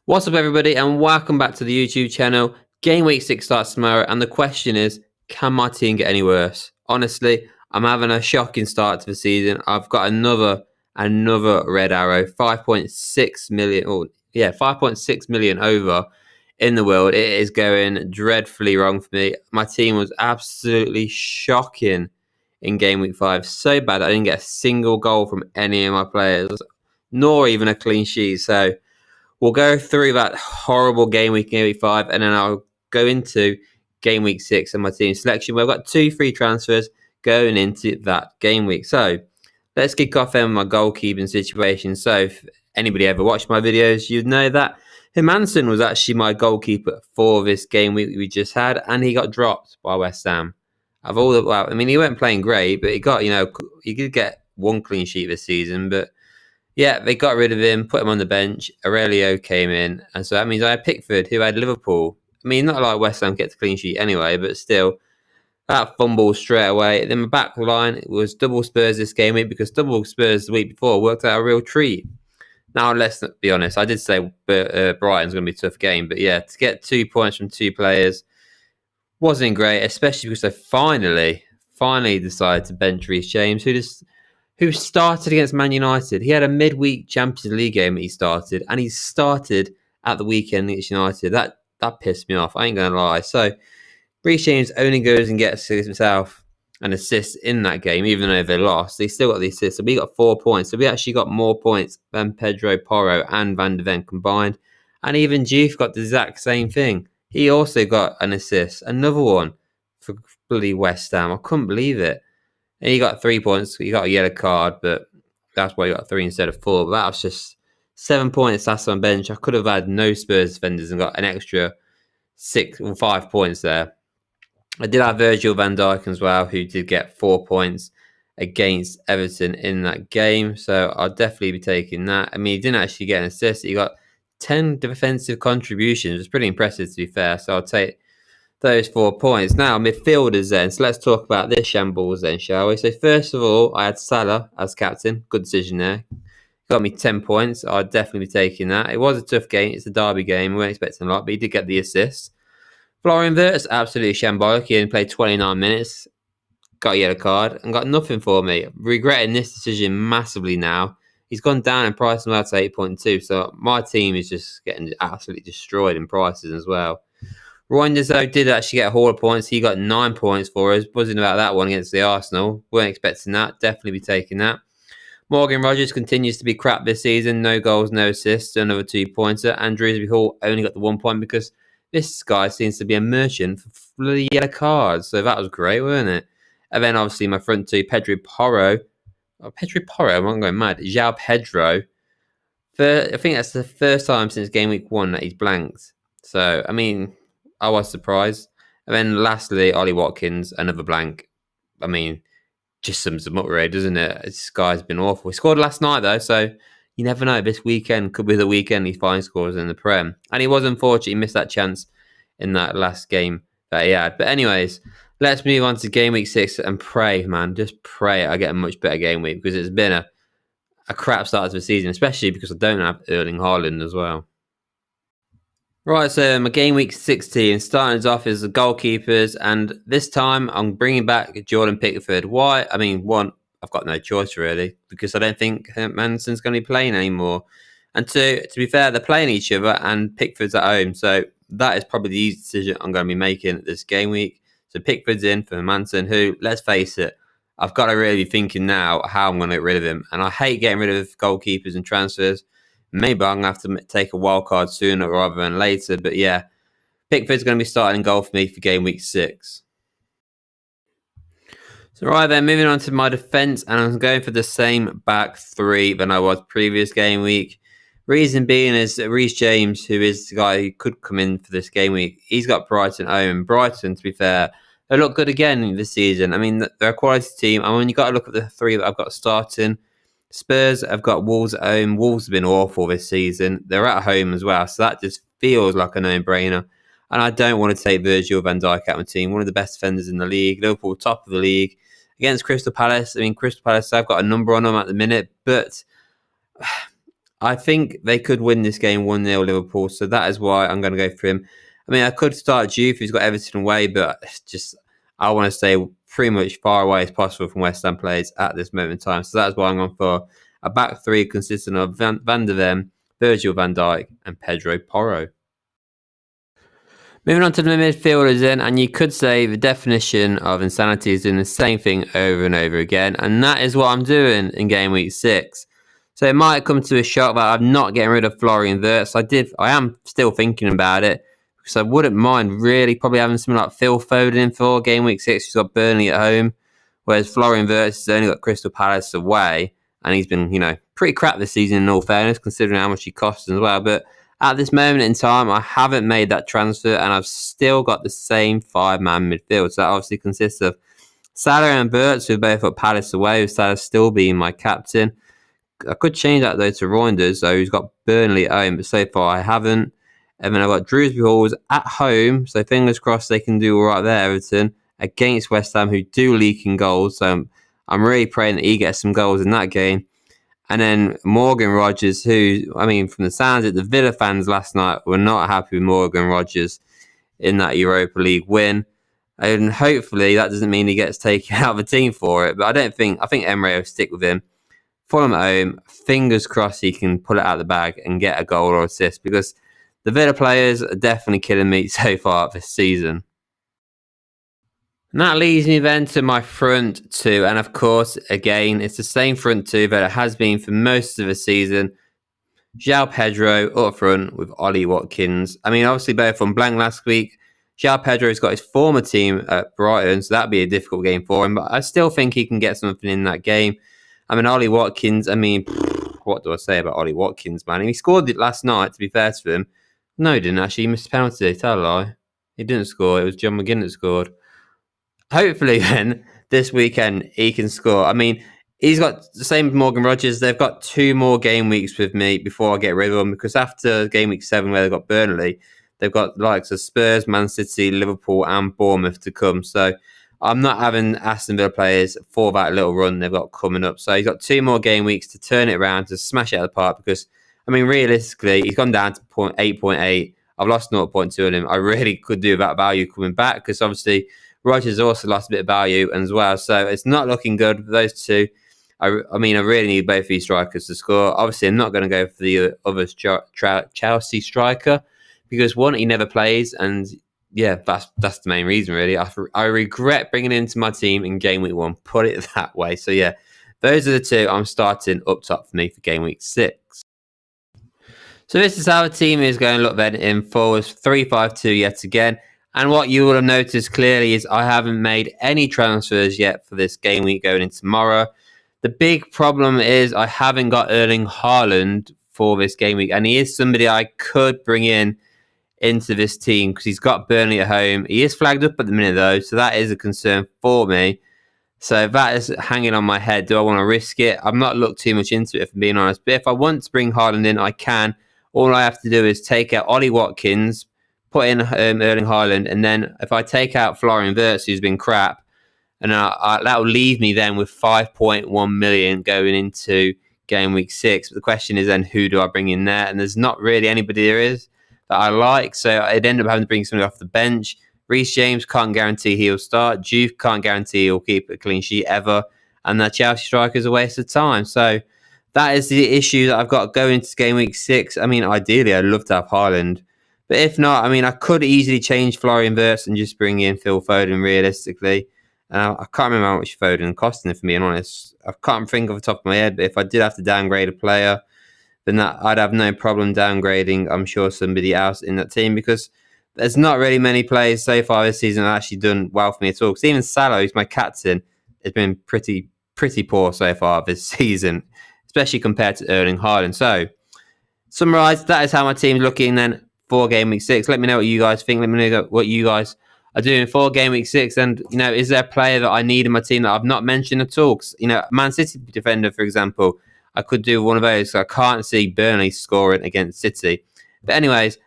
What's up, everybody, and welcome back to the YouTube channel. Game Week 6 starts tomorrow, and the question is, can my team get any worse? Honestly, I'm having a shocking start to the season. I've got another red arrow, 5.6 million, 5.6 million over in the world. It is going dreadfully wrong for me. My team was absolutely shocking in Game Week 5. So bad I didn't get a single goal from any of my players, nor even a clean sheet. So we'll go through that horrible game week 5, and then I'll go into game week 6 and my team selection. We've got 2 free transfers going into that game week. So let's kick off then with my goalkeeping situation. So if anybody ever watched my videos, you'd know that Hermansen was actually my goalkeeper for this game week we just had, and he got dropped by West Ham. He weren't playing great, but he did get one clean sheet this season, but yeah, they got rid of him, put him on the bench. Aurelio came in, and so that means I had Pickford, who had Liverpool. I mean, not like West Ham gets a clean sheet anyway, but still, that fumble straight away. Then my back line was double Spurs this game week because double Spurs the week before worked out a real treat. Now, let's be honest, I did say Brighton's going to be a tough game, but yeah, to get 2 points from 2 players wasn't great, especially because they finally decided to bench Reece James, who started against Man United. He had a midweek Champions League game he started, and he started at the weekend against United. That pissed me off. I ain't gonna lie. So Reece James only goes and gets himself an assist in that game, even though they lost. They still got the assist. So we got 4 points. So we actually got more points than Pedro Porro and Van de Ven combined. And even Juve got the exact same thing. He also got an assist, another one for bloody West Ham. I couldn't believe it. And he got 3 points. He got a yellow card, but that's why he got 3 instead of 4. But that was just 7 points last on bench. I could have had no Spurs defenders and got an extra 5 points there. I did have Virgil van Dijk as well, who did get 4 points against Everton in that game. So I'll definitely be taking that. I mean, he didn't actually get an assist. He got 10 defensive contributions. It's pretty impressive, to be fair. So I'll take those 4 points. Now, midfielders then. So let's talk about this shambles then, shall we? So first of all, I had Salah as captain. Good decision there. Got me 10 points. I'd definitely be taking that. It was a tough game. It's a derby game. We weren't expecting a lot, but he did get the assist. Florian Wirtz, absolutely shambolic. He only played 29 minutes. Got a yellow card and got nothing for me. Regretting this decision massively now. He's gone down in price now to 8.2. So my team is just getting absolutely destroyed in prices as well. Reinders, though, did actually get a haul of points. He got 9 points for us. Buzzing about that one against the Arsenal. Weren't expecting that. Definitely be taking that. Morgan Rogers continues to be crap this season. No goals, no assists. Another 2-pointer. And Dewsbury Hall only got the 1 point because this guy seems to be a merchant for bloody yellow cards. So that was great, wasn't it? And then obviously my front two, Pedro Porro. I'm going mad. João Pedro. I think that's the first time since game week 1 that he's blanked. So, I mean, I was surprised. And then lastly, Ollie Watkins, another blank. I mean, just sums them up, really, doesn't it? This guy's been awful. He scored last night, though, so you never know. This weekend could be the weekend he finally scores in the Prem. And he was unfortunate. He missed that chance in that last game that he had. But anyways, let's move on to game week 6 and pray, man. Just pray I get a much better game week because it's been a crap start to the season, especially because I don't have Erling Haaland as well. Right, so my game week 16, starting us off is the goalkeepers, and this time I'm bringing back Jordan Pickford. Why? I mean, one, I've got no choice really, because I don't think Manson's going to be playing anymore. And two, to be fair, they're playing each other, and Pickford's at home, so that is probably the easiest decision I'm going to be making this game week. So Pickford's in for Manson, who, let's face it, I've got to really be thinking now how I'm going to get rid of him. And I hate getting rid of goalkeepers and transfers. Maybe I'm going to have to take a wild card sooner rather than later. But yeah, Pickford's going to be starting goal for me for game week 6. So right then, moving on to my defence. And I'm going for the same back 3 than I was previous game week. Reason being is Reece James, who is the guy who could come in for this game week. He's got Brighton at home. Brighton, to be fair, they look good again this season. I mean, they're a quality team. I mean, you've got to look at the 3 that I've got starting. Spurs have got Wolves at home. Wolves have been awful this season. They're at home as well, so that just feels like a no-brainer. And I don't want to take Virgil van Dijk out of my team. One of the best defenders in the league. Liverpool, top of the league. Against Crystal Palace. I mean, Crystal Palace, I've got a number on them at the minute, but I think they could win this game 1-0 Liverpool, so that is why I'm going to go for him. I mean, I could start Juve, who's got Everton away, but it's just I want to stay pretty much far away as possible from West Ham players at this moment in time. So that's why I'm going for a back three consisting of Van der Ven, Virgil van Dijk, and Pedro Porro. Moving on to the midfielders then, and you could say the definition of insanity is doing the same thing over and over again, and that is what I'm doing in game week 6. So it might come to a shock that I'm not getting rid of Florian Wirtz. I am still thinking about it, because I wouldn't mind really probably having something like Phil Foden in for game week 6. He's got Burnley at home, whereas Florian Wirtz has only got Crystal Palace away, and he's been, pretty crap this season in all fairness, considering how much he costs as well. But at this moment in time, I haven't made that transfer, and I've still got the same 5-man midfield. So that obviously consists of Salah and Wirtz, who both got Palace away, with Salah still being my captain. I could change that though to Reinders, so he's got Burnley at home, but so far I haven't. And then I've got Drewsbury Halls at home, so fingers crossed they can do all right there, Everton, against West Ham, who do leak in goals. So I'm really praying that he gets some goals in that game. And then Morgan Rogers, who, from the sounds of it, the Villa fans last night were not happy with Morgan Rogers in that Europa League win. And hopefully that doesn't mean he gets taken out of the team for it. But I think Emre will stick with him. Fulham at home, fingers crossed he can pull it out of the bag and get a goal or assist, because the Villa players are definitely killing me so far this season. And that leads me then to my front two. And of course, again, it's the same front two that it has been for most of the season. João Pedro up front with Ollie Watkins. Obviously both on blank last week. João Pedro's got his former team at Brighton, so that'd be a difficult game for him. But I still think he can get something in that game. Ollie Watkins, what do I say about Ollie Watkins, man? He scored it last night, to be fair to him. No, he didn't actually. He missed a penalty. Tell a lie. He didn't score. It was John McGinn that scored. Hopefully, then, this weekend, he can score. He's got the same with Morgan Rogers. They've got 2 more game weeks with me before I get rid of them, because after game week 7, where they've got Burnley, they've got the likes of Spurs, Man City, Liverpool, and Bournemouth to come. So I'm not having Aston Villa players for that little run they've got coming up. So he's got 2 more game weeks to turn it around, to smash it out of the park, because, realistically, he's gone down to 8.8. I've lost 0.2 on him. I really could do that value coming back, because obviously Rogers also lost a bit of value as well. So it's not looking good for those two. I really need both of these strikers to score. Obviously, I'm not going to go for the other Chelsea striker, because one, he never plays, and yeah, that's the main reason, really. I regret bringing him into my team in game week 1. Put it that way. So yeah, those are the 2 I'm starting up top for me for game week 6. So this is how the team is going to look then in full. It's 3-5-2 yet again. And what you will have noticed clearly is I haven't made any transfers yet for this game week going into tomorrow. The big problem is I haven't got Erling Haaland for this game week, and he is somebody I could bring into this team, because he's got Burnley at home. He is flagged up at the minute though, so that is a concern for me. So that is hanging on my head. Do I want to risk it? I've not looked too much into it, if I'm being honest. But if I want to bring Haaland in, I can. All I have to do is take out Ollie Watkins, put in Erling Haaland, and then if I take out Florian Wirtz, who's been crap, and that will leave me then with 5.1 million going into game week 6. But the question is then, who do I bring in there? And there's not really anybody there is that I like, so I'd end up having to bring somebody off the bench. Reece James can't guarantee he'll start. Juve can't guarantee he'll keep a clean sheet ever. And that Chelsea striker is a waste of time. So that is the issue that I've got going into game week 6. Ideally, I'd love to have Haaland. But if not, I could easily change Florian Wirtz and just bring in Phil Foden, realistically. I can't remember how much Foden costing, if I'm being honest. I can't think off the top of my head, but if I did have to downgrade a player, then I'd have no problem downgrading, I'm sure, somebody else in that team, because there's not really many players so far this season that have actually done well for me at all. Because even Salah, who's my captain, has been pretty poor so far this season, especially compared to Erling Haaland. So, summarised, that is how my team's looking then for game week 6. Let me know what you guys think. Let me know what you guys are doing for game week 6. And, is there a player that I need in my team that I've not mentioned at all? Because, Man City defender, for example, I could do one of those. So I can't see Burnley scoring against City. But anyways,